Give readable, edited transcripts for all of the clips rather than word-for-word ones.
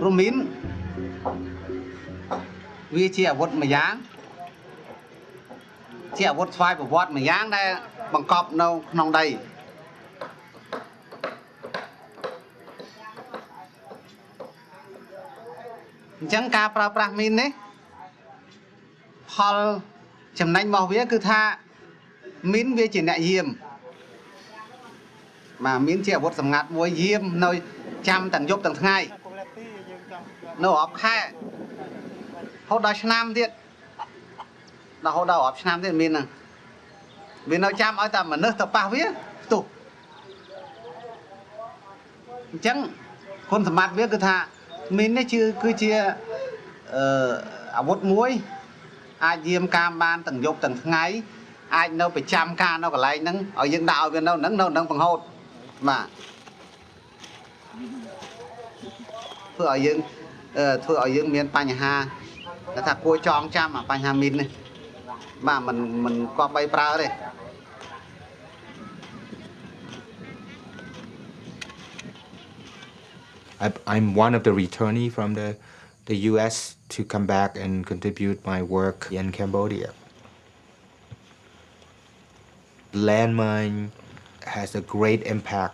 rùm mín vì chỉ vót mà dáng chỉ vót phai của vót mà dáng đây bằng cọp đâu nòng đầy chẳng cá pra pra min đấy hol chấm nanh màu vía cứ tha min vía chỉ nại diêm mà min chỉ vót sầm ngạt muối diêm nơi chăm tầng dốc tầng ngay nó ốp khai hốt đào nam thiệt là hốt đào ốp nam thiệt min nè vì nó chăm ở tầm mà nước tập bao vía tụ chẳng con thầm mặt vía cứ tha min nó chưa cứ chia vót muối ai diêm cam ban tầng dốc tầng ngay ai đâu phải chăm ca nó còn lại nâng ở dân đạo bên đâu nâng bằng hột mà thưa ở dân miền Pành Hà là thật cua tròn chăm mà Pành Hà min này mà mình qua bay pra đây I'm one of the returnee from the U.S. to come back and contribute my work in Cambodia. Landmine has a great impact,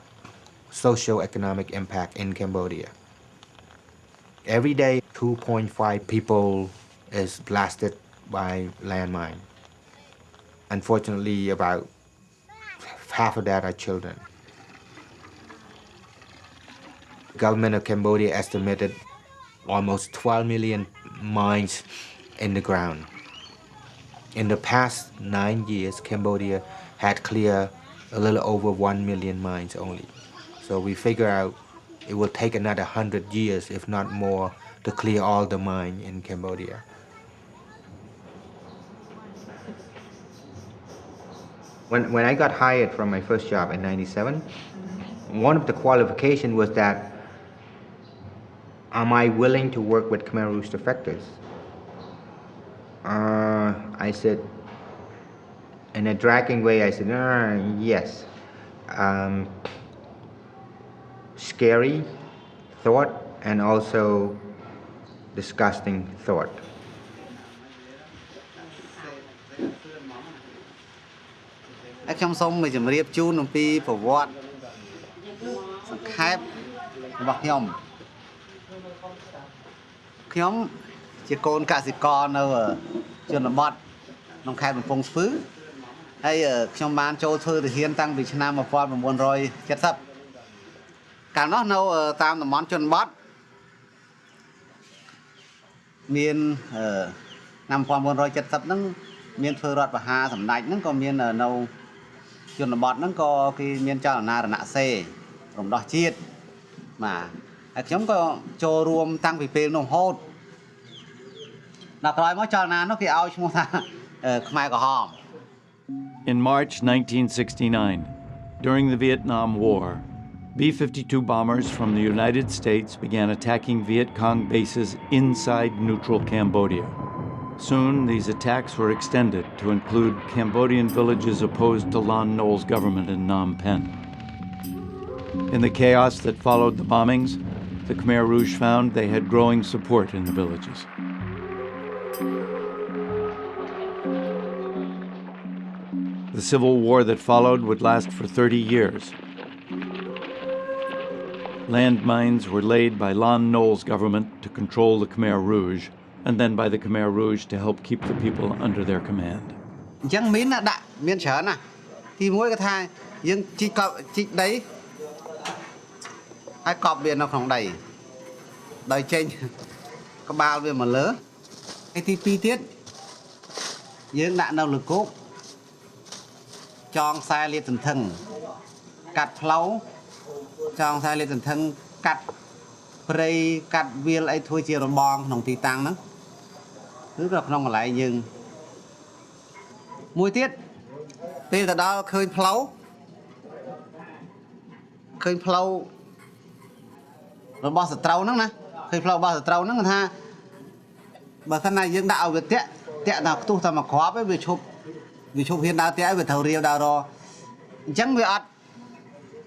socio-economic impact in Cambodia. Every day, 2.5 people is blasted by landmine. Unfortunately, about half of that are children. The government of Cambodia estimated almost 12 million mines in the ground. In the past 9 years, Cambodia had cleared a little over 1 million mines only. So we figure out it will take another 100 years, if not more, to clear all the mine in Cambodia. When I got hired from my first job in '97, one of the qualifications was that, am I willing to work with Khmer Rouge defectors? I said, in a dragging way, I said, yes. Scary thought and also disgusting thought. trong sông mình chấm riệp chu nông pi phổ vót khép bọc nhóm chỉ con cả sĩ con ở trường bọt nông khai bằng phong phứ hay ở trong ban châu thư thì hiến tăng Việt Nam một phong một rồi chết sập cả nó nâu ở tam là món trường bọt miền năm phong một rồi chết sập nó miền phơi rọt và hà thẩm đạch nó còn miền ở nâu trường bọt nó có cái miền cho là na là nạ xe rồng đỏ chiết mà chúng có cho rùm tăng vì phê nông hốt In March 1969, during the Vietnam War, B-52 bombers from the United States began attacking Viet Cong bases inside neutral Cambodia. Soon, these attacks were extended to include Cambodian villages opposed to Lon Nol's government in Phnom Penh. In the chaos that followed the bombings, the Khmer Rouge found they had growing support in the villages. The civil war that followed would last for 30 years. Landmines were laid by Lon Nol's government to control the Khmer Rouge, and then by the Khmer Rouge to help keep the people under their command. Chẳng miến là đại, miến trở nè. Thì mỗi cái thai, nhưng chỉ đấy. Ai cọp biển nó không đầy. Đầy trên. Có bao biển mà lớn. Cái tí pi tiết. Nhưng đã đâu lực cốt. Chọn sai liệt thần thân. Cắt phấu. Chọn sai liệt thần thân. Cắt prey, cắt viên ấy thôi chia rồi bong. Nông tí tăng đó. Cứ gặp nông lại nhưng mùi tiết bây giờ đó khơi phlau rồi bao giờ trâu nữa nè khơi phlau bao giờ trâu nữa ha bà thân này dương đạo việc tệ nào tu ta mà khó với việc chụp hiện đạo tệ về thầu riêu đạo rồi chẳng việc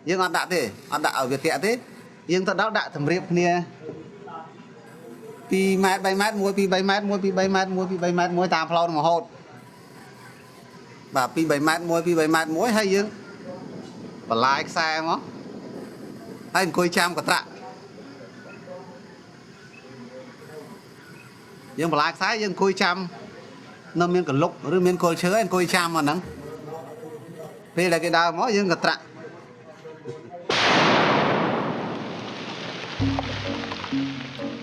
យើងអត់ដាក់ទេអត់ដាក់ឲ្យវាធាក់ទេយើងទៅដល់ដាក់តម្រៀបគ្នា2ម៉ែត្រ3ម៉ែត្រ1 2 3ម៉ែត្រ1 2 3ម៉ែត្រ1 2 3ម៉ែត្រ1តាមផ្លូវនឹងរហូតបាទ2 3ម៉ែត្រ1 2 3ម៉ែត្រ1ហើយយើងបន្លាយខ្សែមកហើយអង្គុយចាំកត្រាក់យើងបន្លាយខ្សែយើងអង្គុយចាំនៅមានកលុកឬមានគល់ឈើអង្គុយចាំមកហ្នឹងពេលដែលគេដើរមកយើងកត្រាក់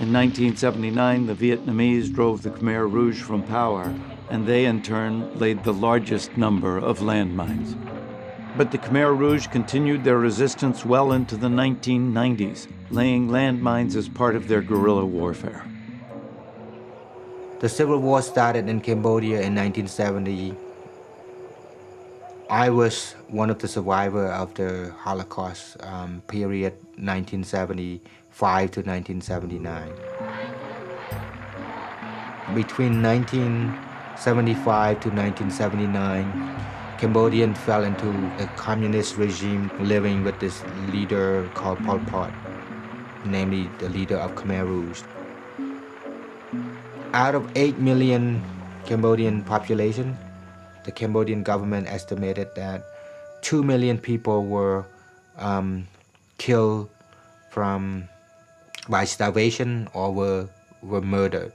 In 1979, the Vietnamese drove the Khmer Rouge from power, and they in turn laid the largest number of landmines. But the Khmer Rouge continued their resistance well into the 1990s, laying landmines as part of their guerrilla warfare. The civil war started in Cambodia in 1970. I was one of the survivors of the Holocaust period 1975 to 1979. Between 1975 to 1979, Cambodians fell into a communist regime living with this leader called Pol Pot, namely the leader of Khmer Rouge. Out of 8 million Cambodian population, the Cambodian government estimated that 2 million people were killed by starvation or were murdered.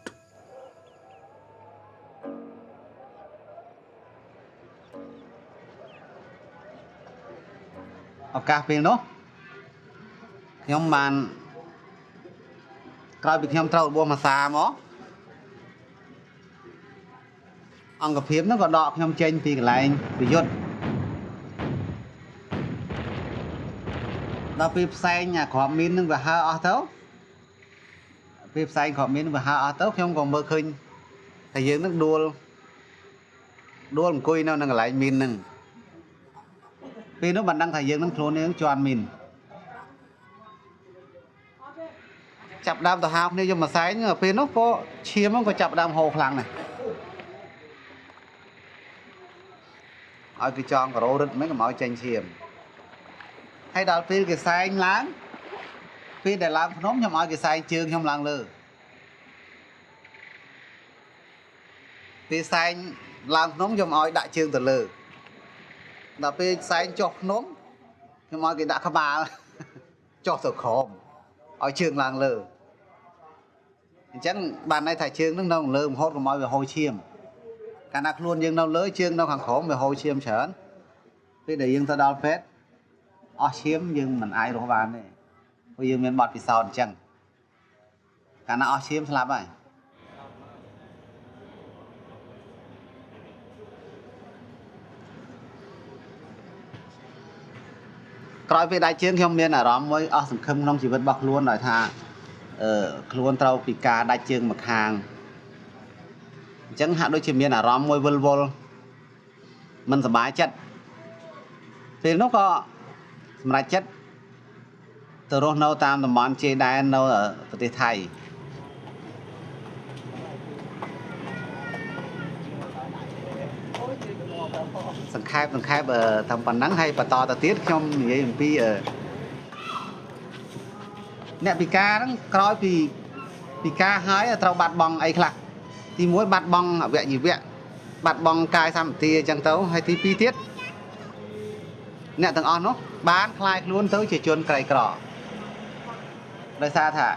Ở cả bên đó, nhóm bạn coi bị nhóm trâu buông mà xa mó, ông gặp phím nó còn đọ nhóm trên thì lại bị dốt, đó phim say nhà khó min nhưng mà ha ở tấu, phim say khó min và ha ở tấu nhóm còn mơ khinh, thầy dương nó đua một cùi nó đang lại min nừng. Vì nó vẫn đang thầy dương nó trốn nó choàn mình chập đam tàu hào nếu mà sáng nhưng mà vì nó có chiếm nó có chập đam hồ khăn này ở cái tròn có rô rứt mấy cái mỏi chanh chiếm hay đào phí cái sáng láng phí để làm nóng nhưng mà cái sáng chương không làng lơ phí sáng làm nóng cho mọi đại chương từ lơ là phê sáng chọc nóng nhưng mà cái đã khá bà chọc thật khóm ở trường làng lờ chẳng bàn này thầy trường nó nông lơ hốt của mọi về hồi chiêm cả nạc luôn nhưng đâu lỡ trường đâu hàng khóm về hồi chiêm chởn phê để dương ta đo phết ở chiếm nhưng mình ai đồ bàn này bây giờ mình bọt vì sao chẳng cả nạc ở chiếm sẽ làm vậy coi về đại chiến không miền ở đó mới ở sừng khâm không chỉ vật bọc luôn rồi thà luôn trâu bị cá đại chiến một hàng chẳng hạn đôi chỉ miền ở đó mới vul vul mình sẽ bái chất thì nó có mà chất từ lúc nấu tam tầm món chế đai nấu ởประเทศไทยสังขายทำปันนังให้ปะตอตะเตี้ยขยมอย่างนี้ปีเนี่ยปีกาตั้งคล้อยปีกาหายเราบัดบองไอ้คลักที่มวยบัดบองเวะgìเวะบัดบองกายซ้ำตีจังเต้าให้ที่ปีเตี้ยเนี่ยต่างอ่อนเนาะบ้านคลายล้วนเต้าเฉยจนไกลกรอโดยซาถ่ะ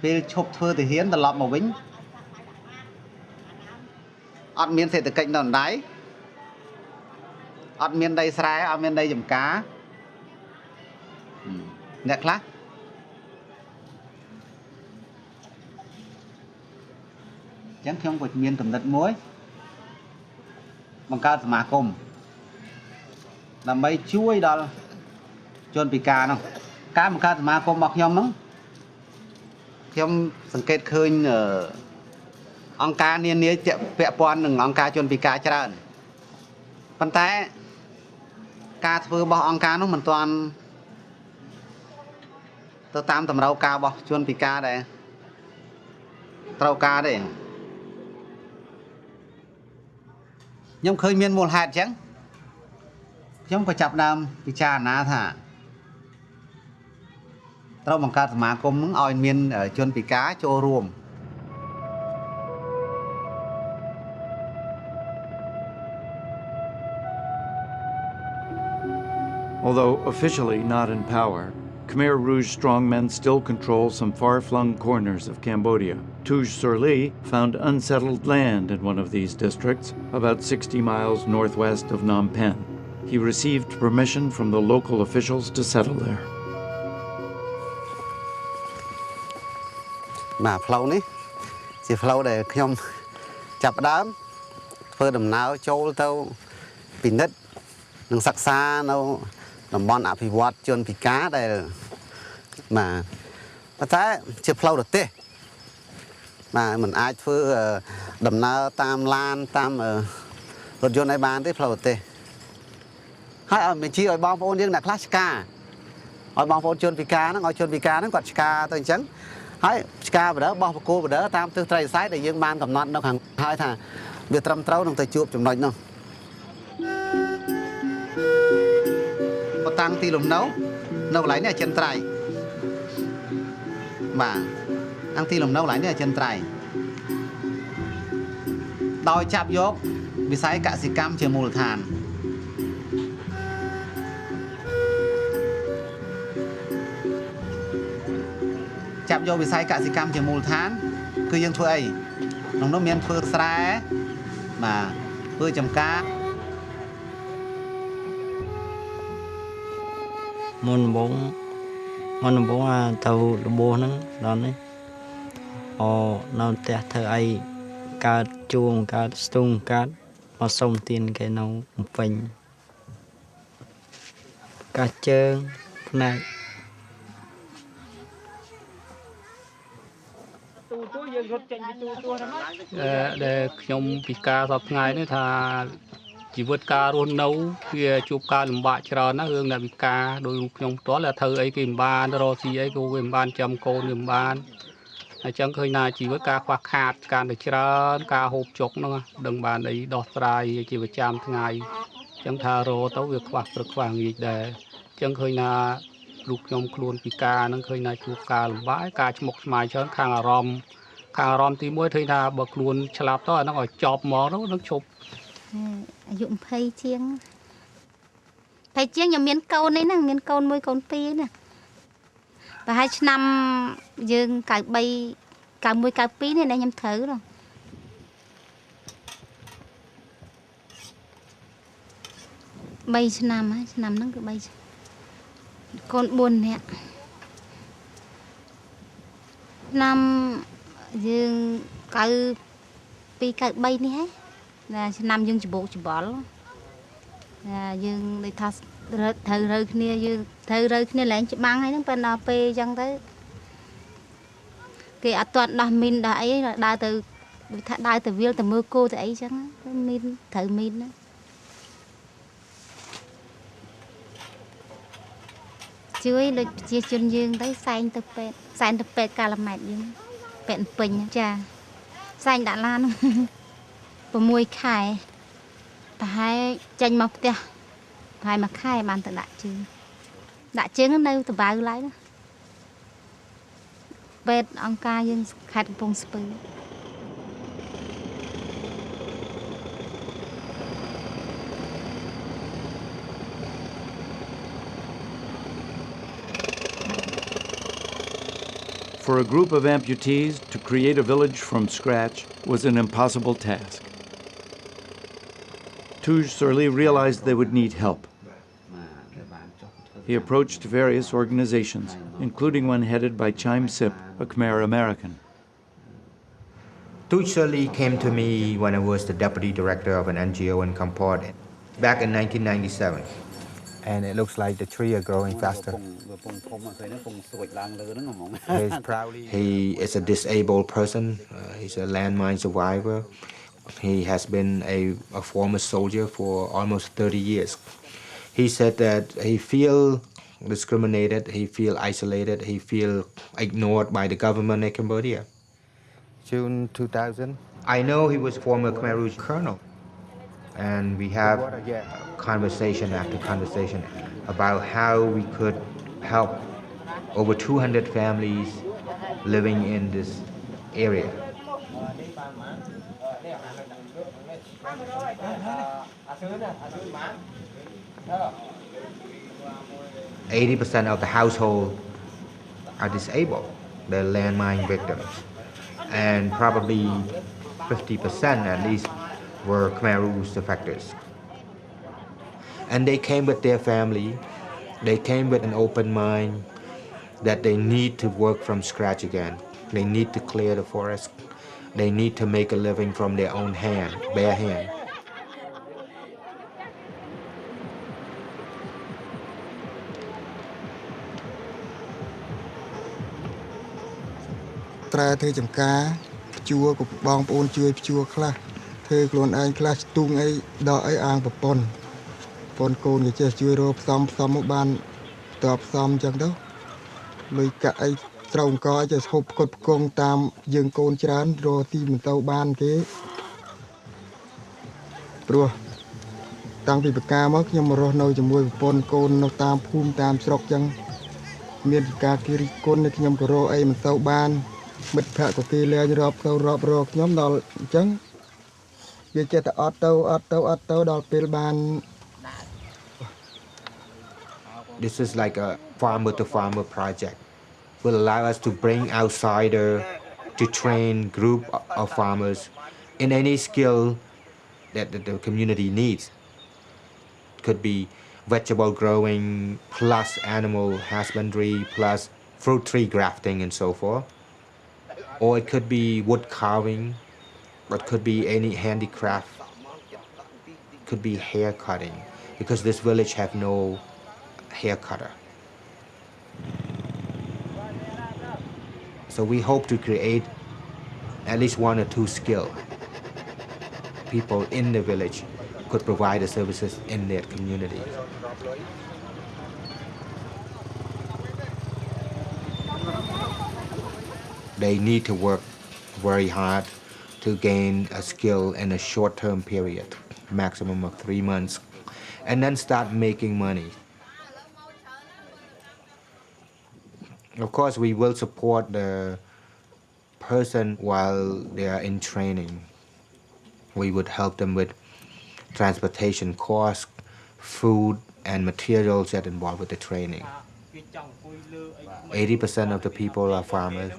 ปีชบเธอติเฮียนตลอดมาวิ่งอดเมียนเศรษฐกิจตอนไหนอดเมียนใดสายอดเมียนใดจำกาเนี่ยคลาchẳng không có miền tầm đất muối bằng caoสมาคมlàm mấy chuối đó chôn bị cá nó cá bằng caoสมาคมbọc nhomมั้งnhom สังเกตเคยអង្គការនានាពាក់ព័ន្ធនឹងអង្គការជនពិការច្រើនប៉ុន្តែការធ្វើរបស់អង្គការនោះមិនទាន់ទៅតាមតម្រូវការរបស់ជនពិការដែរត្រូវការទេខ្ញុំឃើញមានមូលហេតុអញ្ចឹងខ្ញុំក៏ចាប់ដើមពិចារណាថា ត្រូវបង្កើតសមាគមនឹងឲ្យមានជនពិការចូលរួម Although officially not in power, Khmer Rouge strongmen still control some far-flung corners of Cambodia. Tuj Surli found unsettled land in one of these districts, about 60 miles northwest of Phnom Penh. He received permission from the local officials to settle there. បាទផ្លូវនេះជាផ្លូវដែលខ្ញុំចាប់ផ្ដើមធ្វើដំណើរចូលទៅពិនិត្យនិងសិក្សានៅតំបន់អភិវឌ្ឍជនពិការដែលប៉ុន្តែជាផ្លូវរទេសបាទมันអាចធ្វើដំណើរតាមឡានតាមរថយន្តឲ្យបានទេផ្លូវរទេសហើយបញ្ជាឲ្យបងប្អូនយើងអ្នកខ្លះឆ្កាឲ្យបងប្អូនជនពិការហ្នឹងឲ្យជនពិការហ្នឹងគាត់ឆ្កាទៅអញ្ចឹងហើយឆ្កាបដិបោះបកគោបដិតាមទិសត្រីវិស័យដែលយើងបានកំណត់នៅខាងហើយថាវាត្រឹមត្រូវនឹងទៅជួបចំណុចនោះតាំងទីលំនៅនៅកន្លែងនេះអចិន្ត្រៃយ៍បាទតាំងទីលំនៅកន្លែងនេះអចិន្ត្រៃយ៍ដោយចាប់យកវិស័យកសិកម្មជាមូលដ្ឋានចាប់យកវិស័យកសិកម្មជាមូលដ្ឋានគឺយើងធ្វើអីក្នុងនោះមានធ្វើស្រែបាទធ្វើចំការ មុនដំបូងទៅរបួសហ្នឹងដល់នេះនៅផ្ទះធ្វើអីកើតជួងកើតស្ទុងកើតមកសុំទានគេនៅបំពេញកាសជើងផ្នែក ដែលខ្ញុំពិការសពថ្ងៃនេះថាជីវិតការរស់នៅវាជួបការលំបាកច្រើនណាស់រឿងអ្នកពិការដោយរូបខ្ញុំផ្ទាល់ធ្វើអីគេមិនបានរកស៊ីអីក៏វាមិនបានចាំកូនវាមិនបានអញ្ចឹងឃើញថាជីវិតការខ្វះខាតការតែច្រើនការហូបចុកហ្នឹងដឹងបានអីដោះស្រាយជាប្រចាំថ្ងៃអញ្ចឹងថារកទៅវាខ្វះព្រឹកខ្វះងាយដែរអញ្ចឹងឃើញថារូបខ្ញុំខ្លួនពិការហ្នឹងឃើញថាជួបការលំបាកការឆ្មុកឆ្មាយច្រើនខាងអារម្មណ៍ទី1ឃើញថាបើខ្លួនឆ្លាប់ទៅអាហ្នឹងឲ្យចប់ហ្មងទៅនឹងឈប់ អាយុ20ជាងខ្ញុំមានកូននេះណាមានកូន1កូន2ណាប្រហែលឆ្នាំយើង93 91 92នេះខ្ញុំត្រូវនោះ3ឆ្នាំហើយឆ្នាំហ្នឹងគឺ3កូន4នាក់ឆ្នាំយើង92 93នេះហ៎ ឆ្នាំយើងច្បោកច្បល់យើងដូចថាត្រូវរើគ្នាយើងត្រូវរើគ្នាឡើងច្បាំងហើយហ្នឹងប៉ុន្តែពេលអញ្ចឹងទៅគេអត់ទាន់ដោះមីនដោះអីដើរទៅដូចថាដើរទៅវាលទៅមើលគោទៅអីអញ្ចឹងមីនត្រូវមីនណាជួយដូចប្រជាជនយើងទៅសែងទៅពេទ្យកាឡាម៉ែតយើងពេទ្យពេញចាសែងដាក់ឡាន 6 ខែប្រហែលចេញមកផ្ទះប្រហែល1ខែបានទៅដាក់ជើងនៅតបៅឡើយណាពេទ្យអង្គការយើងខេត្តកំពង់ស្ពឺ For a group of amputees to create a village from scratch was an impossible task. Tuj Surli realized they would need help. He approached various organizations, including one headed by Chaim Sip, a Khmer American. Tuj Surli came to me when I was the deputy director of an NGO in Kampot back in 1997. And it looks like the tree are growing faster. He is a disabled person. He's a landmine survivor. He has been a former soldier for almost 30 years. He said that he feels discriminated, he feels isolated, he feels ignored by the government in Cambodia. June 2000. I know he was former Khmer Rouge colonel. And we have conversation after conversation about how we could help over 200 families living in this area. %80 of the household are disabled, they're landmine victims, and probably 50% at least were Khmer Rouge defectors. And they came with their family, they came with an open mind that they need to work from scratch again. They need to clear the forest. They need to make a living from their own hand, bare hand. ត្រែធ្វើចំការភ្ជួរក៏បងប្អូនជួយភ្ជួរខ្លះធ្វើខ្លួនឯងខ្លះស្ទូងអីដកអីអាងប្រពន្ធកូនក៏ចេះជួយរកផ្សំមកបានតបផ្សំអញ្ចឹងទៅលុយកាក់អីត្រូវអង្គចេះហូបផ្គត់ផ្គង់តាមយើងកូនច្រើនរកទីមិនទៅបានគេព្រោះតាំងពីបកាមកខ្ញុំរស់នៅជាមួយប្រពន្ធកូននៅតាមភូមិតាមស្រុកអញ្ចឹងមានការគិរិះគុណនេះខ្ញុំក៏រកអីមិនទៅបានមិត្តភក្តិក៏គេលែងរាប់ទៅរាប់រកខ្ញុំដល់អញ្ចឹងវាចេះតែអត់ទៅដល់ពេលបាន This is like a farmer to farmer project. Will allow us to bring outsider to train group of farmers in any skill that the community needs. Could be vegetable growing plus animal husbandry plus fruit tree grafting and so forth. Or it could be wood carving, or it could be any handicraft, it could be hair cutting, because this village have no hair cutter. So we hope to create at least 1 or 2 skilled people in the village could provide the services in their community. They need to work very hard to gain a skill in a short-term period, maximum of 3 months, and then start making money. Of course, we will support the person while they are in training. We would help them with transportation costs, food, and materials that involve with the training. 80% of the people are farmers.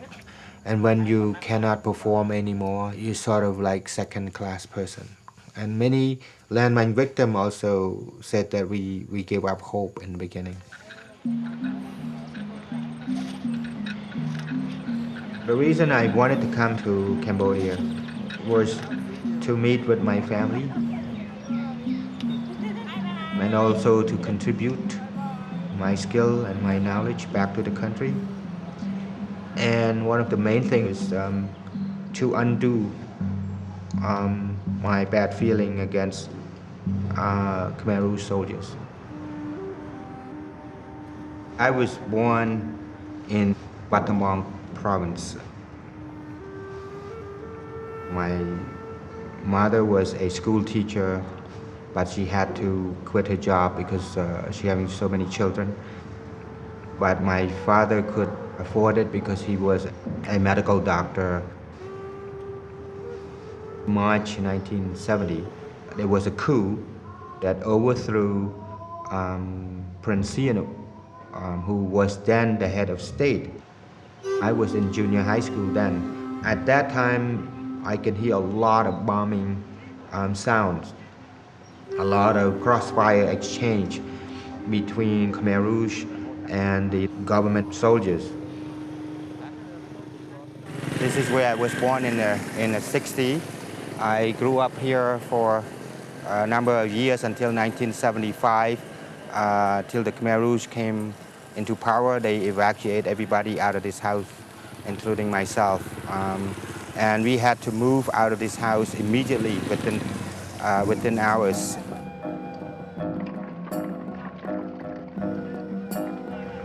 And when you cannot perform anymore, you're sort of like second-class person. And many landmine victims also said that we gave up hope in the beginning. The reason I wanted to come to Cambodia was to meet with my family and also to contribute my skill and my knowledge back to the country. And one of the main things is to undo my bad feeling against Khmer Rouge soldiers. I was born in Battambang province. My mother was a school teacher, but she had to quit her job because she having so many children. But my father could afford it because he was a medical doctor. March 1970, there was a coup that overthrew Prince Sihanouk, who was then the head of state. I was in junior high school then. At that time, I could hear a lot of bombing sounds, a lot of crossfire exchange between Khmer Rouge and the government soldiers. This is where I was born in the 60s. I grew up here for a number of years until 1975, till the Khmer Rouge came into power. They evacuated everybody out of this house, including myself. And we had to move out of this house immediately within hours.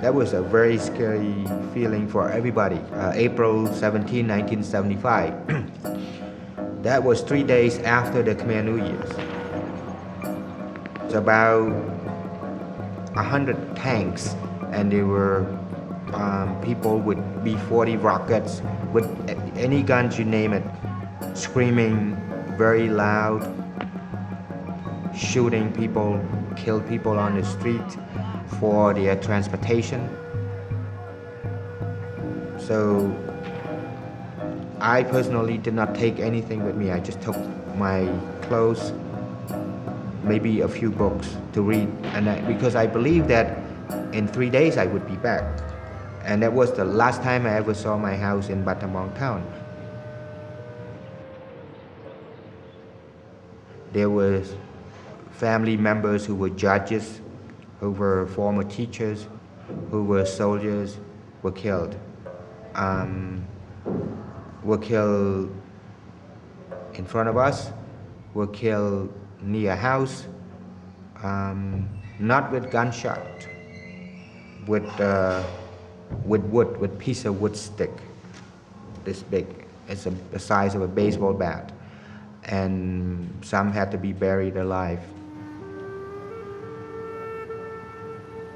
That was a very scary feeling for everybody. April 17, 1975. That was 3 days after the Khmer New Year's. It's about 100 tanks, and they were people with B-40 rockets, with any guns you name it, screaming very loud, shooting people, kill people on the street for their transportation. So I personally did not take anything with me. I just took my clothes, maybe a few books to read, because I believed that in 3 days I would be back. And that was the last time I ever saw my house in Battambang town. There were family members who were judges, who were former teachers, who were soldiers, were killed. Were killed in front of us, were killed near a house, not with gunshot, with wood, with piece of wood stick, this big. It's the size of a baseball bat, and some had to be buried alive.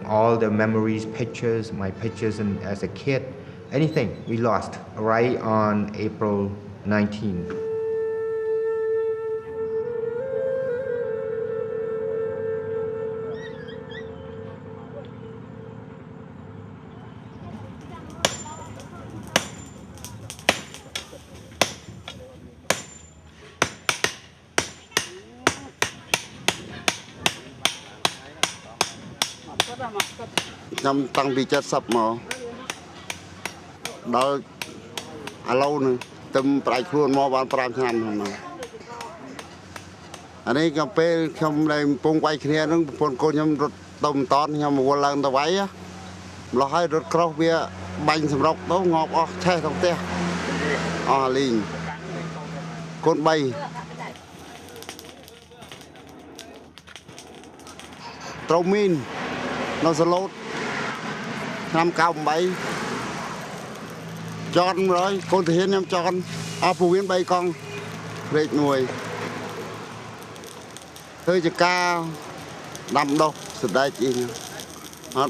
All the memories, pictures, my pictures as a kid, anything we lost right on April 19. Nhằm tăng vì chất sập mà đó lâu nữa tâm phải luôn mò bán pram thằng hôm nay anh ấy cà phê không đây phong quay kia nó phong cô nhom rốt tôm tón nhom một lần tao váy á lo hai rốt cross bia bánh sầm rọc đó ngọt che trong te linh con bay trâu min nó sẽ lốt năm cao bay tròn rồi con thể hiện em tròn phù biến bay con rệt nuôi hơi chỉ ca nằm đâu sự đại chị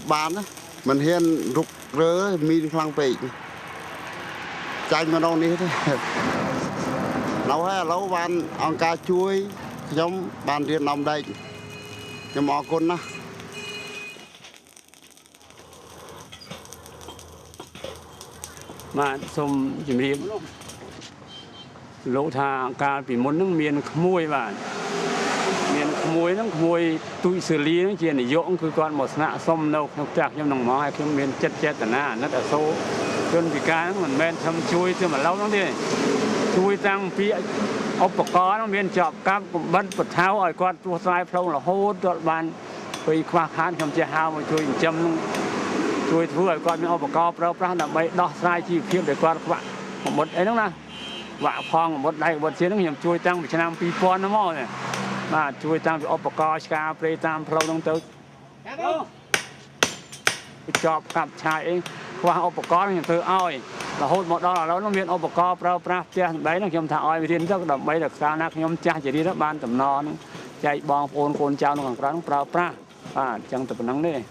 bán á mình hiện rục rớ mi khăng bị chanh mà đâu ní thế nấu hay nấu bán ăn cá chuối giống bán riêng nằm đây nhưng mà con á mà xôm chỉ biết lỗ thà cả vì muốn nước miền môi và miền môi nó môi tụi xử lý nó chuyện này dỗng cứ còn một nạ xôm đâu nó chặt trong nòng máu hay cái miền chết ở na nó đã số chân vì cá nó mình men thâm chui chứ mà lâu lắm đi chui tăng phía ốc bạc có nó miền chọc cáp cũng bắt bật tháo ở con tua sai phong là hốt đoạn bàn vì khoa khán không che hao mà chui châm chui thưa con miền ốc bạc có pro là bay đo sai chi phiếu để con các bạn một ấy đúng không vạ phong một đây một chiến nó hiểm chui tăng Việt Nam pi pon nó mò này mà chui tăng bị ốc bạc có ska play tam pro đông tới chọc cặp trai khoa ốc bạc có như từ oi là hốt một đó là nó miền ốc bạc có pro che đấy nó hiểm thả oi thiên thức đầm bay được sao nát hiểm cha chỉ đi đó ban tầm no nó chạy bong phôn con trao nó càng pro chẳng tập năng đấy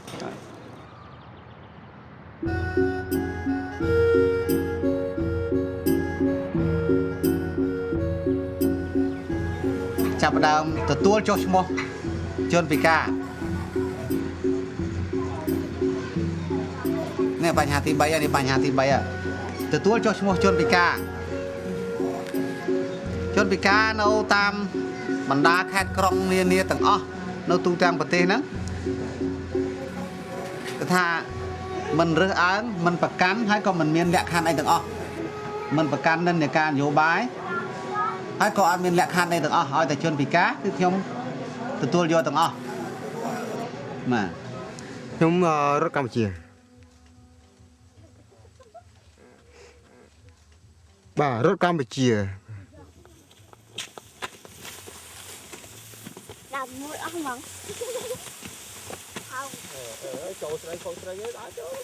ចាប់ដើមទទួលចុះឈ្មោះជនពិការនេះបញ្ហាទី3នេះបញ្ហាទី3ទទួលចុះឈ្មោះជនពិការនៅតាមបណ្ដាខេត្តក្រុងនានាទាំងអស់នៅទូទាំងប្រទេសហ្នឹងគឺថាមិនរើសអើងមិនប្រកាន់ហើយក៏មិនមានលក្ខខណ្ឌអីទាំងអស់មិនប្រកាន់និន្នាការនយោបាយហើយក៏អត់មានលក្ខខណ្ឌអីទាំងអស់ឲ្យតែជនពិការគឺខ្ញុំទទួលយកទាំងអស់បាទខ្ញុំរត់កម្ពុជាបាទរត់កម្ពុជាដាក់មួយអស់ហ្មងចូលស្រីដល់ចូល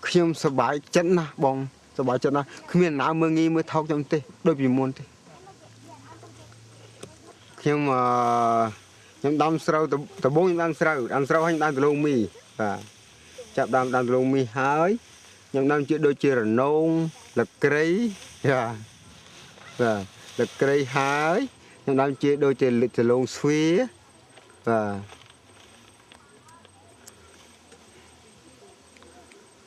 ខ្ញុំសប្បាយចិត្តណាស់បងសប្បាយចិត្តណាស់គ្មានណាមើងងាយមើលថោកខ្ញុំទេដូចពីមុនទេខ្ញុំ ខ្ញុំដាំស្រូវដំបូងខ្ញុំដាំស្រូវហើយដាំដលងមីបាទចាប់ដាំដលងមីហើយខ្ញុំដាំជាដូចជារនងលឹកគ្រៃបាទលឹកគ្រៃហើយខ្ញុំដាំជាដូចជាដលងស្វាបាទ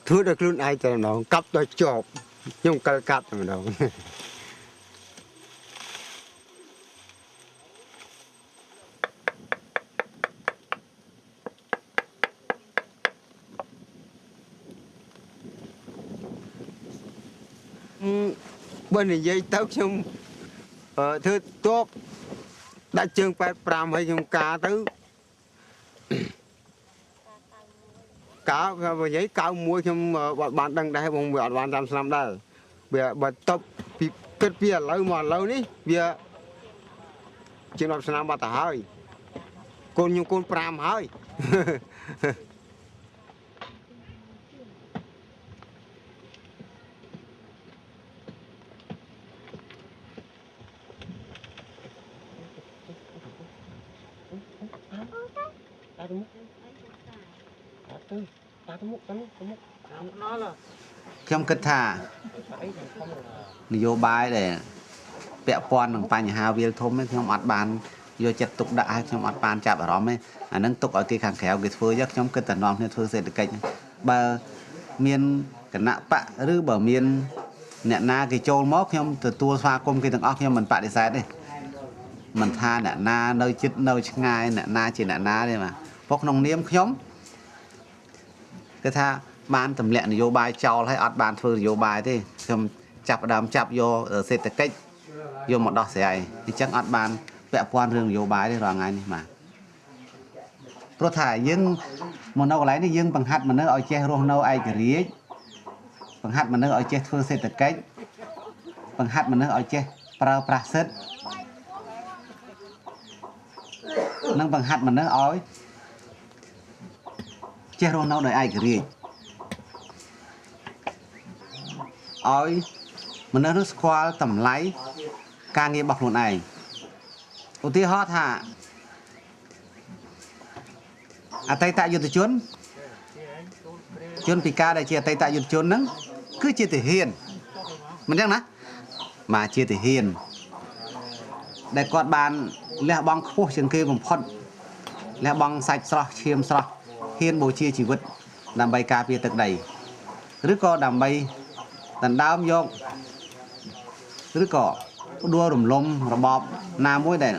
ធ្វើដល់ខ្លួនឯងតែម្ដងកាប់ដល់ជាប់ខ្ញុំកិលកាប់តែម្ដង បើនិយាយទៅខ្ញុំធ្វើតបដាក់ជើង85ហើយខ្ញុំការទៅកាលបើនិយាយ91ខ្ញុំបានដឹងដែរបងវាអត់បានតាមឆ្នាំដែរវាបើតបពីគិតពីឥឡូវមកឥឡូវនេះវាជាង10ឆ្នាំបាត់ទៅហើយកូនខ្ញុំកូន5ហើយ ខ្ញុំគិតថានយោបាយដែលពាក់ព័ន្ធនឹងបញ្ហាវាលធំនេះខ្ញុំអត់បានយកចិត្តទុកដាក់ឲ្យខ្ញុំអត់បានចាប់អារម្មណ៍ទេអានឹងទុកឲ្យគេខាងក្រៅគេធ្វើយកខ្ញុំគិតតែនាំគ្នាធ្វើសេដ្ឋកិច្ចបើមានគណៈបកឬបើមានអ្នកណាគេចូលមកខ្ញុំទទួលស្វាគមន៍គេទាំងអស់ខ្ញុំមិនបដិសេធទេមិនថាអ្នកណានៅជិតនៅឆ្ងាយអ្នកណាជាអ្នកណាទេបាទព្រោះក្នុងនាមខ្ញុំគេថាបានទម្លាក់នយោបាយចោលហើយអត់បានធ្វើនយោបាយទេខ្ញុំចាប់ផ្ដើមចាប់យកសេដ្ឋកិច្ចយកមកដោះស្រាយអញ្ចឹងអត់បានពាក់ព័ន្ធរឿងនយោបាយទេរាល់ថ្ងៃនេះបាទព្រោះថាយើងមកនៅកន្លែងនេះយើងបង្ហាត់មនុស្សឲ្យចេះរស់នៅឯករាជ្យបង្ហាត់មនុស្សឲ្យចេះធ្វើសេដ្ឋកិច្ចបង្ហាត់មនុស្សឲ្យចេះប្រើប្រាស់សិទ្ធិនិងបង្ហាត់មនុស្សឲ្យចេះរស់នៅដោយឯករាជ្យឲ្យមនុស្សនោះស្គាល់តម្លៃការងាររបស់ខ្លួនឯងឧទាហរណ៍ថាអតីតយុទ្ធជនពិការដែលជាអតីតយុទ្ធជនហ្នឹងគឺជាទាហានមិនចឹងណាមកជាទាហានដែលគាត់បានលះបង់ខ្ពស់ជាងគេបំផុតលះបង់សាច់ស្រស់ឈាមស្រស់ហ៊ានបូជាជីវិតដើម្បីការពារទឹកដីឬក៏ដើម្បីដណ្ដើមយកឬក៏ផ្ដួលរំលំរបបណាមួយដែល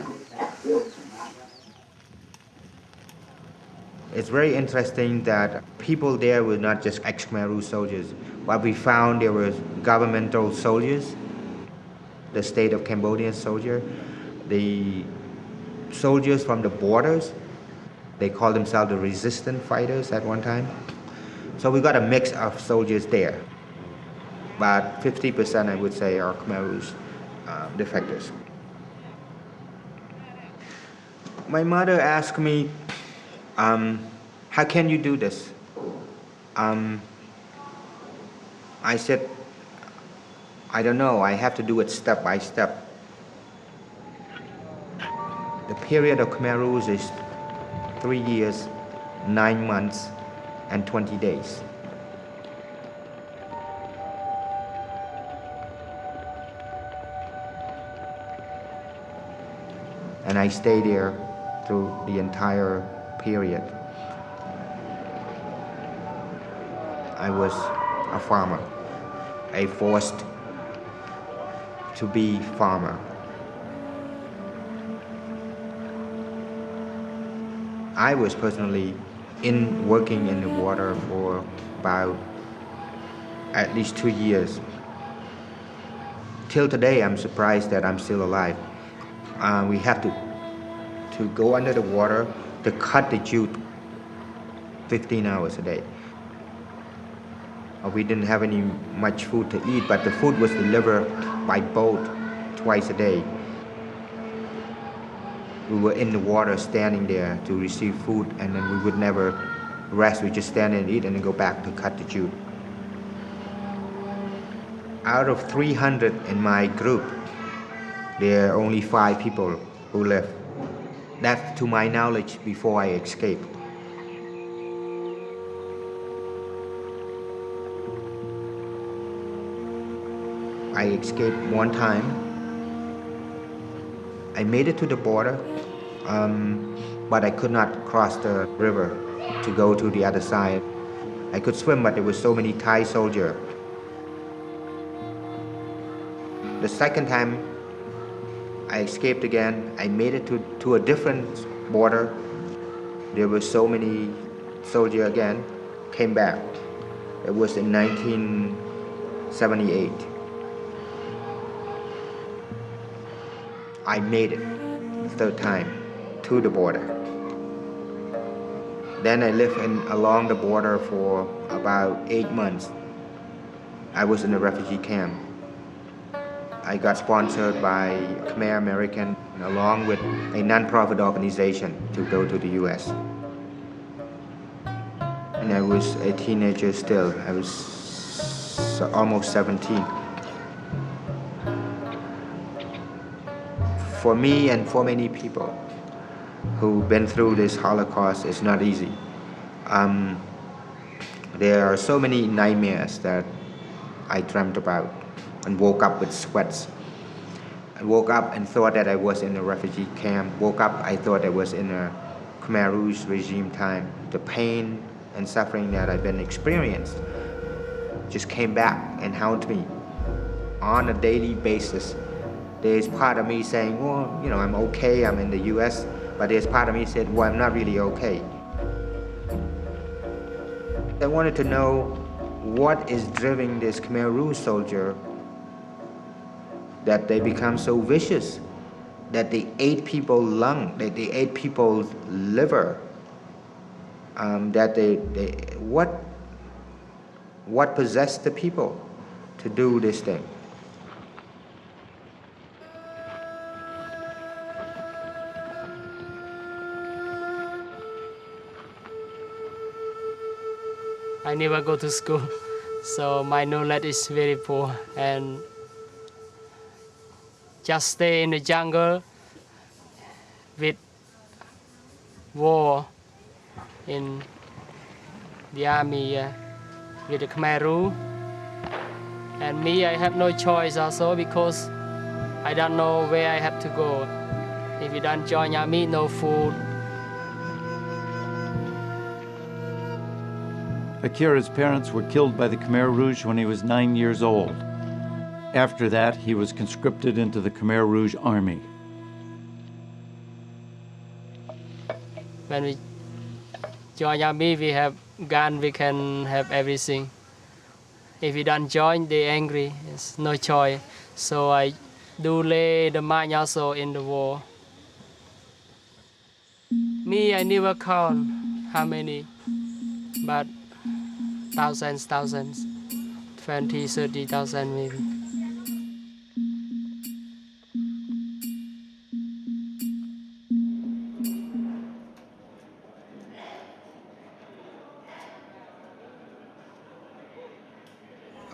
It's very interesting that people there were not just ex-Khmer soldiers. What we found, there were governmental soldiers, the state of Cambodia soldier, the soldiers from the borders. They call themselves the resistance fighters at one time. So we got a mix of soldiers there. But 50% I would say are Khmer defectors. My mother asked me, how can you do this? I said, I don't know, I have to do it step by step. The period of Khmer Rouge is 3 years, 9 months, and 20 days. And I stayed there through the entire period. I was a farmer, I forced to be farmer. I was personally working in the water for about at least 2 years. Till today, I'm surprised that I'm still alive. We have to go under the water to cut the jute 15 hours a day. We didn't have any much food to eat, but the food was delivered by boat twice a day. We were in the water standing there to receive food, and then we would never rest. We just stand and eat and then go back to cut the jute. Out of 300 in my group, there are only 5 people who left. That's to my knowledge before I escaped. I escaped one time. I made it to the border, but I could not cross the river to go to the other side. I could swim, but there were so many Thai soldiers. The second time I escaped again, I made it to a different border. There were so many soldiers again, came back. It was in 1978. I made it the third time to the border. Then I lived along the border for about 8 months. I was in a refugee camp. I got sponsored by Khmer American along with a non-profit organization to go to the US. And I was a teenager still. I was almost 17. For me and for many people who've been through this Holocaust, it's not easy. There are so many nightmares that I dreamt about and woke up with sweats. I woke up and thought that I was in a refugee camp. Woke up, I thought I was in a Khmer Rouge regime time. The pain and suffering that I've been experienced just came back and haunted me on a daily basis. There's part of me saying, well, you know, I'm okay, I'm in the US, but there's part of me said, well, I'm not really okay. I wanted to know what is driving this Khmer Rouge soldier that they become so vicious, that they ate people's lung, that they ate people's liver, that what possessed the people to do this thing? I never go to school, so my knowledge is very poor, and just stay in the jungle with war in the army with the Khmer Rouge. And me, I have no choice also because I don't know where I have to go. If you don't join army, no food. Akira's parents were killed by the Khmer Rouge when he was 9 years old. After that, he was conscripted into the Khmer Rouge army. When we join army, we have gun, we can have everything. If we don't join, they're angry. It's no choice. So I do lay the mind also in the war. Me, I never count how many, but thousands, 20, 30,000 maybe.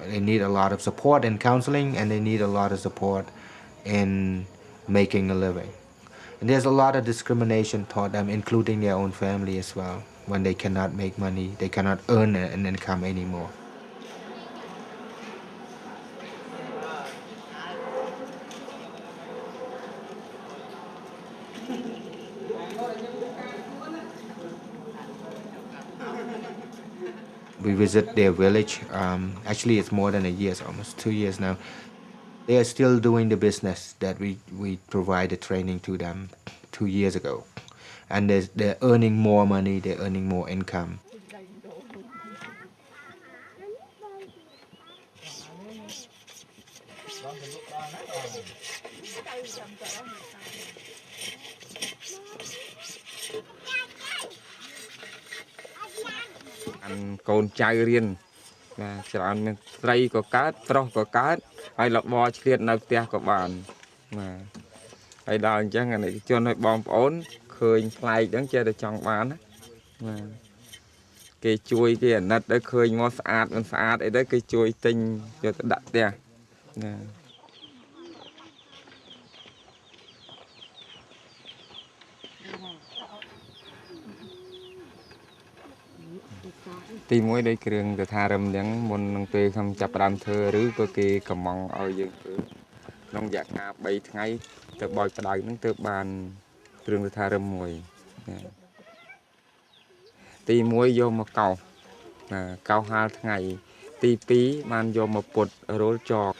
They need a lot of support in counseling, and they need a lot of support in making a living. And there's a lot of discrimination toward them, including their own family as well. When they cannot make money, they cannot earn an income anymore. We visit their village. Actually, it's more than a year, it's almost 2 years now. They are still doing the business that we provided training to them 2 years ago. And they're earning more money, they're earning more income. Con trai riêng làច្រើនមានស្រីក៏កើតប្រុសក៏កើតហើយលបឆ្លៀតនៅផ្ទះក៏បានបាទហើយដល់អញ្ចឹងអានេះជនឲ្យបងប្អូនឃើញផ្លែកហ្នឹងចេះតែចង់បានណាបាទគេជួយគេអាណិតទៅឃើញមកស្អាតមិនស្អាតអីទៅគេជួយទិញយកទៅដាក់ផ្ទះណា The ទីមួយដោយគ្រឿងទៅថារឹមទាំងមុននឹងពេលខ្ញុំចាប់ផ្ដើមធ្វើឬក៏គេកំងឲ្យយើងធ្វើក្នុងរយៈកាល3ថ្ងៃទៅបោចផ្ដៅហ្នឹងទៅបានគ្រឿងទៅថារឹមមួយទី1យកមកកោសកោសហាលថ្ងៃទី2បានយកមកពុតរោលចក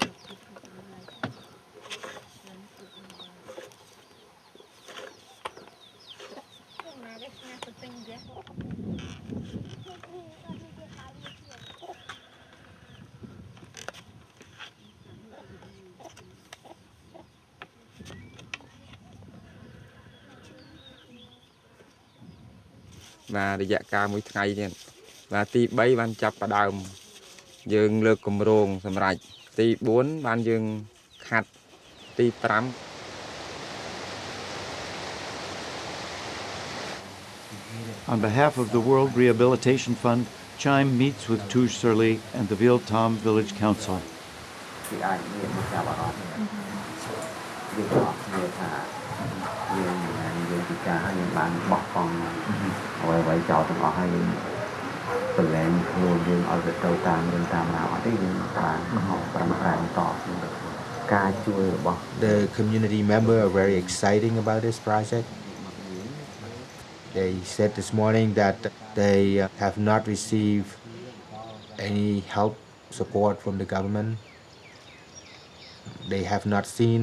បាទរយៈកាលមួយថ្ងៃទៀតបាទទី3បានចាប់ផ្ដើមយើងលើកគម្រោងសម្រាប់ទី4បានយើងខាត់ទី5 On behalf of the World Rehabilitation Fund, Chime meets with Tuj Surly and the Vietnam Village Council. The community member are very exciting about this project. They said this morning that they have not received any help, support from the government. They have not seen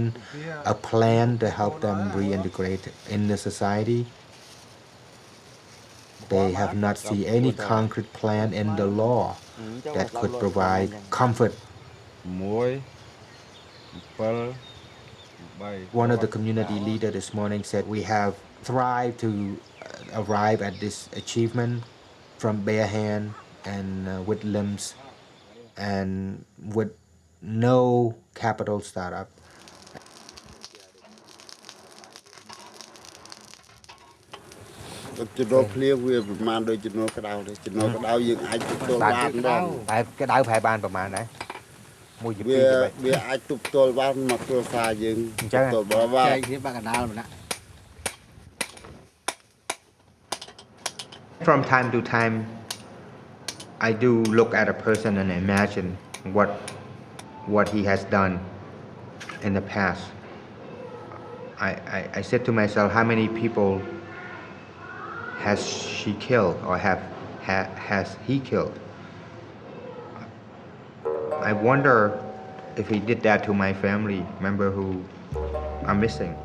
a plan to help them reintegrate in the society. They have not seen any concrete plan in the law that could provide comfort. One of the community leaders this morning said, we have thrived to arrive at this achievement from bare hand and with limbs and with no capital startup. Cái đó clear về mà đôi chân nó cái đau dương ai chụp tôi ban đó. Cái đau phải banประมาณไหน Vì ai chụp tôi ban mà tôi pha dương tôi bảo vào. From time to time, I do look at a person and imagine what he has done in the past. I said to myself, how many people has she killed or has he killed? I wonder if he did that to my family member who are missing.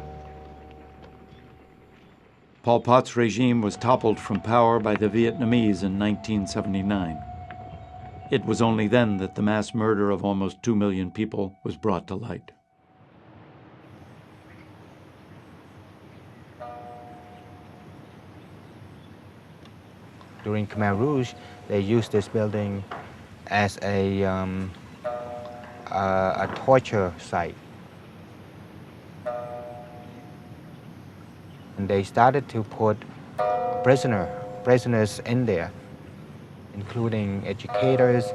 Pol Pot's regime was toppled from power by the Vietnamese in 1979. It was only then that the mass murder of almost 2 million people was brought to light. During Khmer Rouge, they used this building as a torture site. And they started to put prisoners in there, including educators,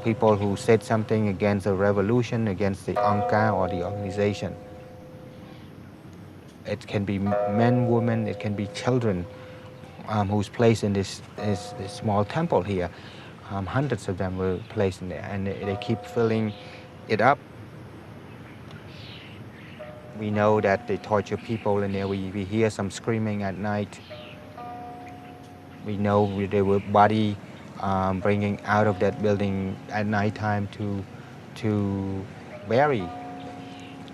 people who said something against the revolution, against the Angka or the organization. It can be men, women, it can be children who's placed in this small temple here. Hundreds of them were placed in there, and they keep filling it up. We know that they torture people in there. We hear some screaming at night. We know there were bodies bringing out of that building at nighttime to bury,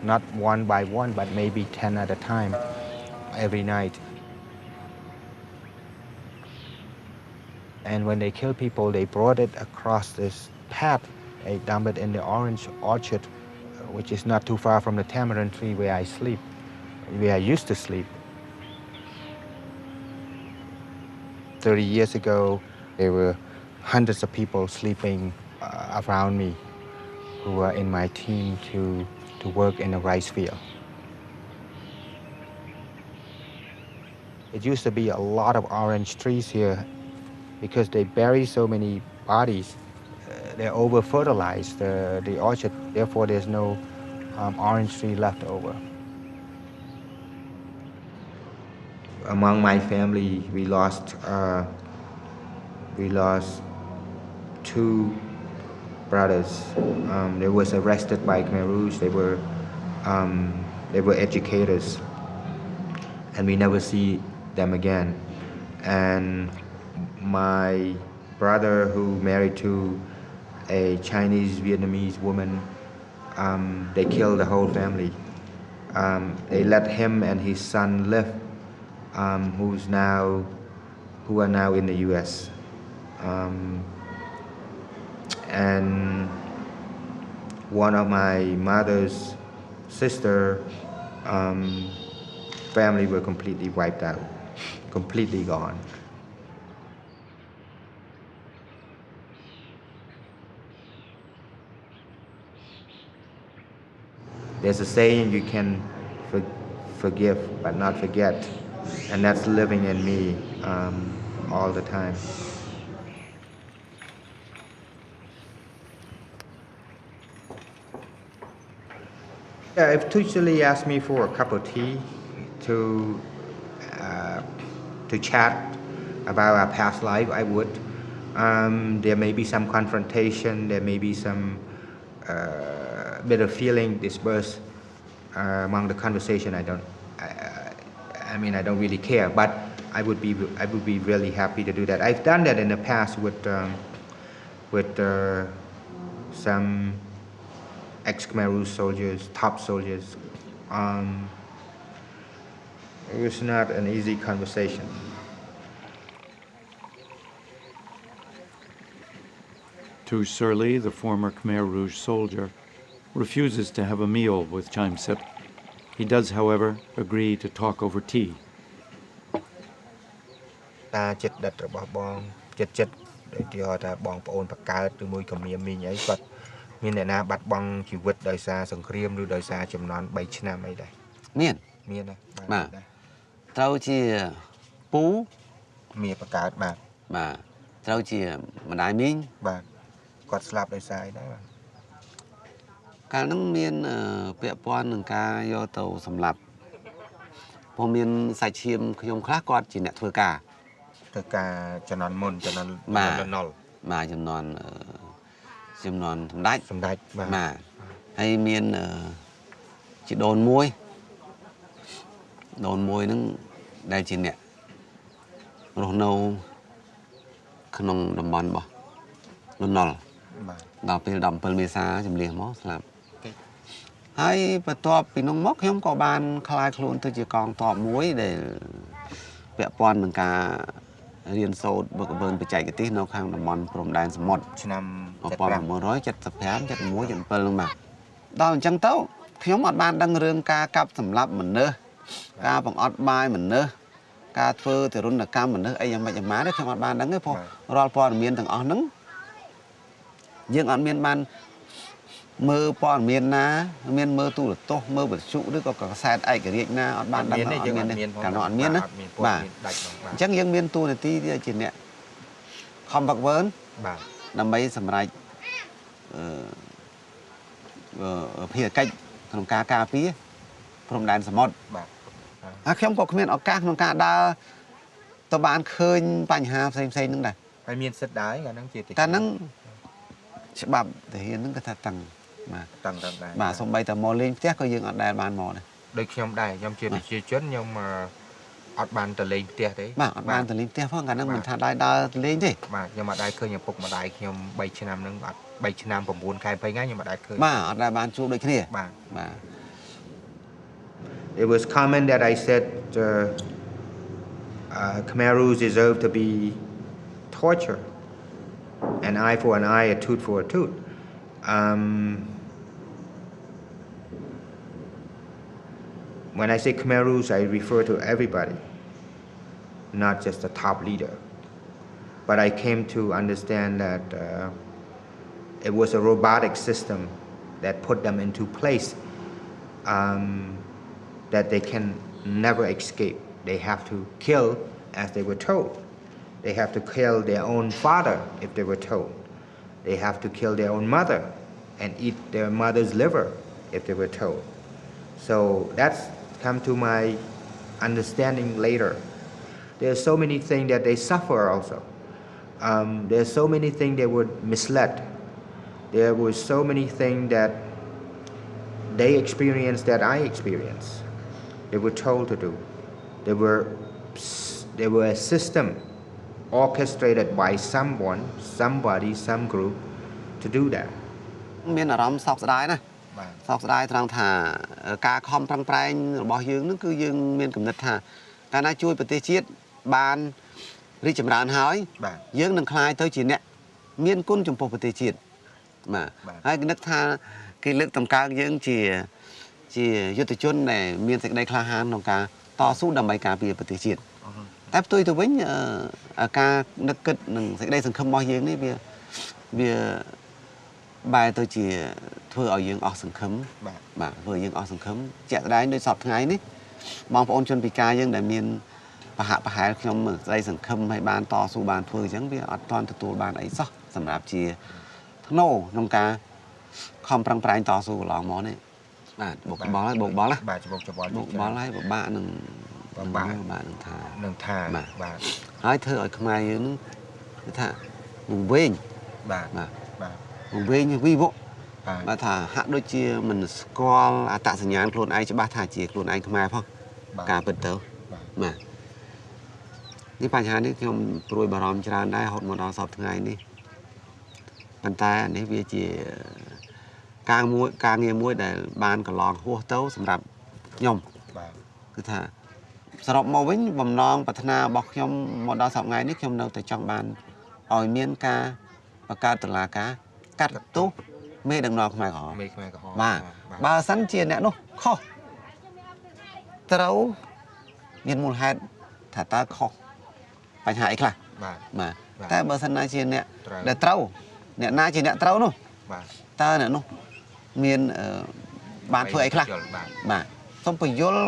not one by one, but maybe 10 at a time every night. And when they kill people, they brought it across this path. They dump it in the orange orchard, which is not too far from the tamarind tree where I sleep, where I used to sleep. 30 years ago, there were hundreds of people sleeping around me who were in my team to work in a rice field. It used to be a lot of orange trees here because they bury so many bodies. They're over-fertilized, the orchard, therefore there's no orange tree left over. among my family, we lost 2 brothers. They was arrested by Khmer Rouge. They were educators, and we never see them again. And my brother, who married to a Chinese Vietnamese woman, they killed the whole family. They let him and his son live, who are now in the U.S. And one of my mother's sister family were completely wiped out, completely gone. There's a saying, you can forgive but not forget, and that's living in me all the time. Yeah, if Tuchali asked me for a cup of tea to chat about our past life, I would. There may be some confrontation, there may be some bit of feeling dispersed among the conversation. I don't really care, but I would be really happy to do that. I've done that in the past with some ex-Khmer Rouge soldiers, top soldiers. It was not an easy conversation. Tu Surly, the former Khmer Rouge soldier, refuses to have a meal with Chaim Sip. He does, however, agree to talk over tea. តាចិត្តដិតរបស់បងចិត្តដូចគេហៅថាបងប្អូនបកើតឬមួយក៏មានមីងអីគាត់មានអ្នកណាបាត់បង់ជីវិតដោយសារសង្គ្រាមឬដោយសារចំនួន3ឆ្នាំអីដែរមានណាបាទត្រូវជាពូមានបកើតបាទត្រូវជាម្ដាយមីងបាទគាត់ស្លាប់ដោយសារអីដែរបាទកាលហ្នឹងមានពាក់ព័ន្ធនឹងការយកទៅសម្លាប់ព្រោះមានសាច់ឈាមខ្ញុំខ្លះគាត់ជាអ្នកធ្វើការចំនួនមុនចំនួនលណុលបាទចំនួនសម្ដេចបាទហើយមានជាដូនមួយហ្នឹងដែលជាអ្នករស់នៅក្នុងតំបន់របស់លណុលដល់ពេល17មេសាជំនះមកស្លាប់ហើយបន្ទាប់ពីនោះមកខ្ញុំក៏បានคลายខ្លួនទៅជាកងទ័ពមួយដែលពាក់ព័ន្ធនឹងការរៀនសូត្របកវើនបច្ចេកទេសនៅខាងតំបន់ព្រំដែនសមុទ្រឆ្នាំ1975 76 77ហ្នឹងបាទដល់អញ្ចឹងទៅខ្ញុំអត់បានដឹងរឿងការកាប់សម្លាប់មនុស្សការបង្អត់បាយមនុស្សការធ្វើទរណកម្មមនុស្សអីយ៉ាងម៉េចយ៉ាងម៉ាទេខ្ញុំអត់បានដឹងទេព្រោះរាល់ព័ត៌មានទាំងអស់ហ្នឹងយើងអត់មានបានមើលព័ត៌មានណាមានមើលទូរទស្សន៍មើលវិទ្យុឬក៏កាសែតឯករាជ្យណាអត់បានដឹងយើងអត់មានកាលនោះអត់មានណាបាទអញ្ចឹងយើងមានតួនាទីជាអ្នកខំវឹកវើនបាទដើម្បីសម្រេចភារកិច្ចក្នុងការការពារព្រំដែនសមុទ្របាទហើយខ្ញុំក៏គ្មានឱកាសក្នុងការដើរទៅបានឃើញបញ្ហាផ្សេងៗហ្នឹងដែរហើយមានសិទ្ធិដែរកាលហ្នឹងជាកាលហ្នឹងច្បាប់ទាហានហ្នឹងគេថាតឹងបាទដែរបាទសូម្បីតែមកលេងផ្ទះក៏យើងអត់ដែលបានមកដែរដូចខ្ញុំដែរខ្ញុំជាប្រជាជនខ្ញុំអត់បានទៅលេងផ្ទះទេបាទអត់បានទៅលេងផ្ទះផងកាលហ្នឹងមិនថាដើរលេងទេបាទខ្ញុំអត់ដែលឃើញឪពុកម្ដាយខ្ញុំ3ឆ្នាំហ្នឹងអត់3ឆ្នាំ9ខែ20ថ្ងៃខ្ញុំអត់ដែលឃើញបាទអត់ដែលបានជួបដូចគ្នាបាទ It was common that I said Khmer Rouge deserve to be tortured. An eye for an eye, a tooth for a tooth. When I say Khmer Rouge, I refer to everybody, not just the top leader. But I came to understand that it was a robotic system that put them into place that they can never escape. They have to kill as they were told. They have to kill their own father if they were told. They have to kill their own mother and eat their mother's liver if they were told. So that's come to my understanding later There's so many things that they suffer also. There's so many things they were misled. There were so many things that they experienced that I experienced. They were told to do. They were a system orchestrated by someone, somebody, some group to do that. មានអារម្មណ៍សោកស្ដាយណាស់សោកស្ដាយត្រង់ថាការខំប្រឹងប្រែងរបស់យើងនឹងគឺយើងមានគំនិតថាកាលណាជួយប្រទេសជាតិបានរីកចម្រើនហើយយើងនឹងក្លាយទៅជាអ្នកមានគុណចំពោះប្រទេសជាតិបាទហើយនឹកថាគេលើកតម្កើងយើងជាយុទ្ធជនដែលមានសេចក្តីក្លាហានក្នុងការតស៊ូដើម្បីការពារប្រទេសជាតិតែផ្ទុយទៅវិញការនឹកគិតនិងសេចក្តីសង្ឃឹមរបស់យើងនេះវាបែរទៅជាធ្វើឲ្យយើងអស់សង្ឃឹមបាទធ្វើឲ្យយើងអស់សង្ឃឹមជាក់ស្ដែងដោយសពថ្ងៃនេះបងប្អូនជនពិការយើងដែលមានប្រហាក់ប្រហែលខ្ញុំស្ដីសង្ឃឹមឲ្យបានតស៊ូបានធ្វើអញ្ចឹងវាអត់ទាន់ទទួលបានអីសោះសម្រាប់ជាធ្នូក្នុងការខំប្រឹងប្រែងតស៊ូកន្លងមកនេះបាទបុកបល់ហើយបុកបល់ណាបាទបុកបល់ហើយពិបាកនឹងថាបាទហើយធ្វើឲ្យខ្មែរយើងនឹងគឺថាវង្វេងបាទវង្វេងវិវកបាទថាហាក់ដូចជាមិនស្គាល់អត្តសញ្ញាណខ្លួនឯងច្បាស់ថាជាខ្លួនឯងខ្មែរផងការពិតទៅបាទនេះបញ្ហានេះខ្ញុំព្រួយបារម្ភច្រើនដែររហូតមកដល់សពថ្ងៃនេះប៉ុន្តែនេះវាជាការងារមួយដែលបានកន្លងហួសទៅសម្រាប់ខ្ញុំបាទគឺថាសរុបមកវិញបំណងប្រាថ្នារបស់ខ្ញុំមកដល់សប្តាហ៍ថ្ងៃនេះខ្ញុំនៅតែចង់បានឲ្យមានការបង្កើតតុលាការកាត់ទោសមេដឹកនាំខ្មែរក្រហមបាទបើសិនជាអ្នកនោះខុសត្រូវមានមូលហេតុថាតើខុសបញ្ហាអីខ្លះបាទតែបើសិនណាជាអ្នកដែលត្រូវអ្នកណាជាអ្នកត្រូវនោះបាទតើអ្នកនោះមានបានធ្វើអីខ្លះបាទសូមបញ្យល់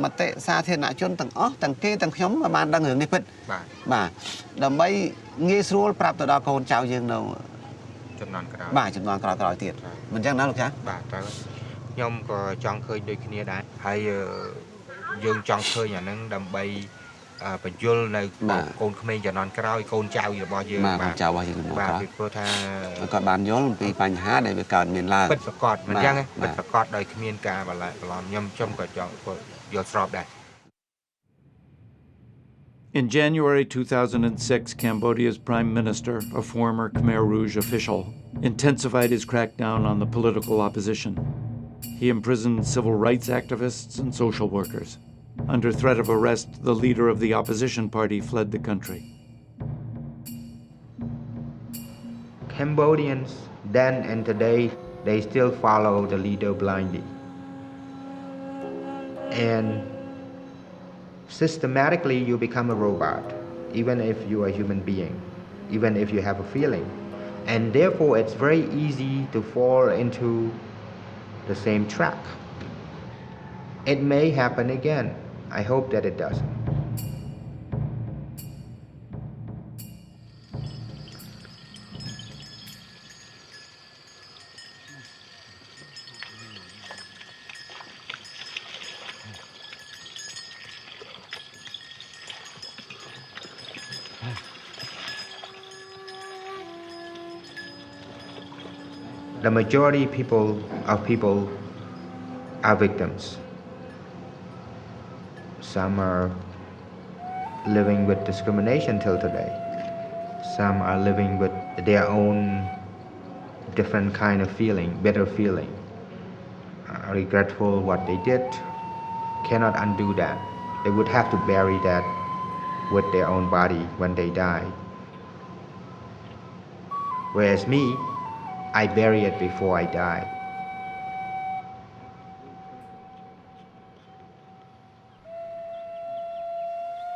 មតិសាធារណជនទាំងអស់ទាំងគេទាំងខ្ញុំបានដឹងរឿងនេះពិតបាទដើម្បីងាយស្រួលប្រាប់ទៅដល់កូនចៅយើងនៅចំនួនក្រោយបាទចំនួនក្រោយទៀតមិនចឹងណាលោកចាបាទត្រូវខ្ញុំក៏ចង់ឃើញដូចគ្នាដែរហើយយើងចង់ឃើញអាហ្នឹងដើម្បីបញ្យល់នៅកូនក្មេងចំនួនក្រោយកូនចៅរបស់យើងបាទចៅរបស់យើងបាទពីព្រោះថាគាត់បានយល់អំពីបញ្ហាដែលវាកើតមានឡើងពិតប្រាកដមិនចឹងទេពិតប្រាកដដោយគ្មានការបន្លែបន្លំខ្ញុំក៏ចង់យល់ស្របដែរ In January 2006, Cambodia's prime minister, a former Khmer Rouge official, intensified his crackdown on the political opposition. He imprisoned civil rights activists and social workers. Under threat of arrest, the leader of the opposition party fled the country. Cambodians then and today, they still follow the leader blindly. And systematically, you become a robot, even if you are a human being, even if you have a feeling. And therefore, it's very easy to fall into the same track. It may happen again. I hope that it doesn't. The majority of people are victims. Some are living with discrimination till today. Some are living with their own different kind of feeling, bitter feeling, regretful what they did, cannot undo that. They would have to bury that with their own body when they die. Whereas me, I bury it before I die.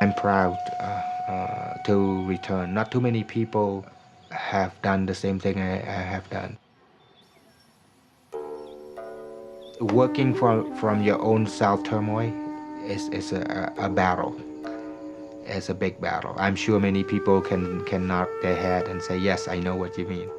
I'm proud to return. Not too many people have done the same thing I have done. Working from your own self-turmoil is a battle. It's a big battle. I'm sure many people can nod their head and say, yes, I know what you mean.